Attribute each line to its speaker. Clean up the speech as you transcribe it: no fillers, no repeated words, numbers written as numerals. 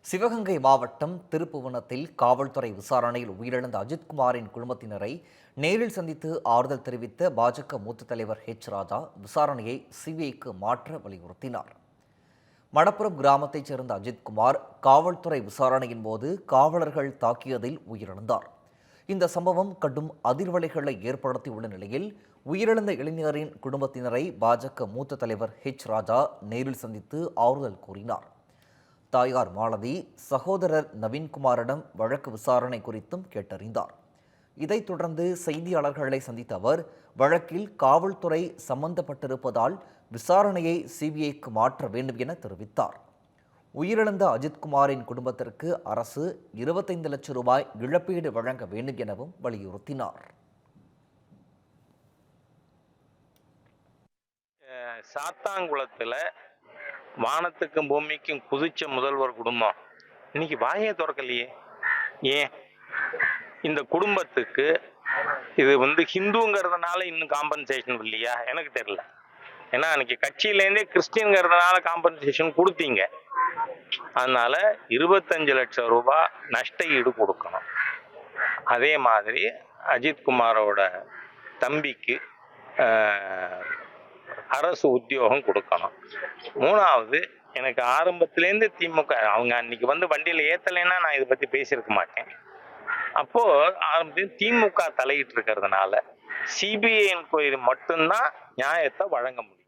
Speaker 1: சிவகங்கை மாவட்டம் திருப்புவனத்தில் காவல்துறை விசாரணையில் உயிரிழந்த அஜித்குமாரின் குடும்பத்தினரை நேரில் சந்தித்து ஆறுதல் தெரிவித்த பாஜக மூத்த தலைவர் ராஜா விசாரணையை சிபிஐக்கு மாற்ற வலியுறுத்தினார். மடப்புரம் கிராமத்தைச் சேர்ந்த அஜித்குமார் காவல்துறை விசாரணையின் போது காவலர்கள் தாக்கியதில் உயிரிழந்தார். இந்த சம்பவம் கடும் அதிர்வலைகளை ஏற்படுத்தியுள்ள நிலையில் உயிரிழந்த இளைஞரின் குடும்பத்தினரை பாஜக மூத்த தலைவர் ராஜா நேரில் சந்தித்து ஆறுதல் கூறினார். தாயார் மாலதி, சகோதரர் நவீன்குமாரிடம் வழக்கு விசாரணை குறித்தும் கேட்டறிந்தார். இதைத் தொடர்ந்து செய்தியாளர்களை சந்தித்த அவர், வழக்கில் காவல்துறை சம்பந்தப்பட்டிருப்பதால் விசாரணையை சிபிஐக்கு மாற்ற வேண்டும் என தெரிவித்தார். உயிரிழந்த அஜித்குமாரின் குடும்பத்திற்கு அரசு 25 லட்சம் ரூபாய் இழப்பீடு வழங்க வேண்டும் எனவும் வலியுறுத்தினார்.
Speaker 2: சாத்தாங்குளத்தில் வானத்துக்கும் பூமிக்கும் குதிச்ச முதல்வர் குடும்பம் இன்னைக்கு வாயே திறக்கலையே. ஏன் இந்த குடும்பத்துக்கு இது ஹிந்துங்கிறதுனால இன்னும் காம்பன்சேஷன் இல்லையா? எனக்கு தெரியல. ஏன்னா அன்னைக்கு கட்சியிலேருந்தே கிறிஸ்டின்ங்கிறதுனால காம்பன்சேஷன் கொடுத்தீங்க. அதனால 25 லட்சம் ரூபாய் நஷ்ட ஈடு கொடுக்கணும். அதே மாதிரி அஜித்குமாரோட தம்பிக்கு அரசு உத்தியோகம் கொடுக்கணும். மூணாவது, எனக்கு ஆரம்பத்திலேருந்து திமுக அவங்க அன்னைக்கு வண்டியில் ஏத்தலைன்னா நான் இதை பற்றி பேசியிருக்க மாட்டேன். அப்போ ஆரம்பத்தில் திமுக தலையிட்டு இருக்கிறதுனால சிபிஐ என்கொயரி மட்டும்தான் நியாயத்தை வழங்க முடியும்.